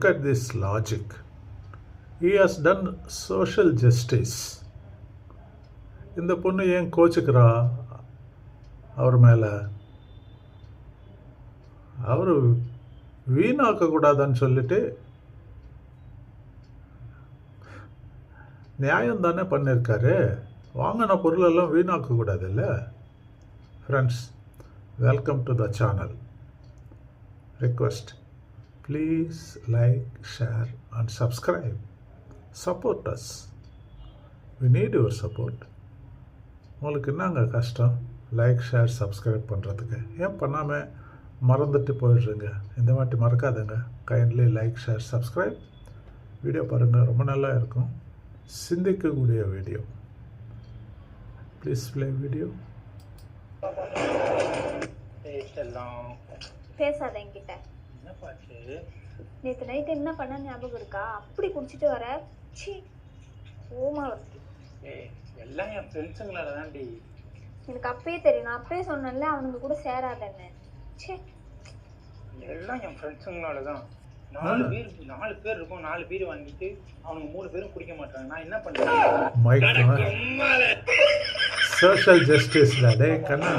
look at this logic. He has done social justice. இந்த பொண்ணு ஏன் கோச்சுக்கிறா அவர் மேலே? அவர் வீணாக்கக்கூடாதுன்னு சொல்லிட்டு நியாயம் தானே பண்ணியிருக்காரு. வாங்கின பொருளெல்லாம் வீணாக்கக்கூடாது இல்லை? Friends, welcome to the channel. Request, please like, share and subscribe. Support us. We need your support. உங்களுக்கு என்னங்க கஷ்டம் லைக், ஷேர், சப்ஸ்கிரைப் பண்ணுறதுக்கு? ஏன் பண்ணாமல் மறந்துட்டு போயிடுறீங்க? இந்த வாட்டி மறக்காதுங்க. Kindly like, share, subscribe. Video பாருங்கள், ரொம்ப நல்லா இருக்கும். சிந்திக்கக்கூடிய வீடியோ. Please play video. பேசாத என்கிட்ட. நேற்று நைட்டு என்ன பண்ண ஞாபகம் இருக்கா? அப்படி குடிச்சிட்டு வர. சி, ஓமா வருது. எல்லாம் என் ஃப்ரெண்ட்ஸுங்களால தான்டி. எனக்கு அப்பயே தெரியும். நான் அப்பயே சொன்னேன்ல அவனுக்கு கூட சேராதன்னு. சே, எல்லாம் என் ஃப்ரெண்ட்ஸுங்களால தான். 4 பேர் இருக்கும். 4 பேர் வாங்கிட்டு அவனுங்க 3 பேரும் குடிக்க மாட்டாங்க. நான் என்ன பண்றேன்? சோஷியல் ஜஸ்டிஸ் டே கண்ணா.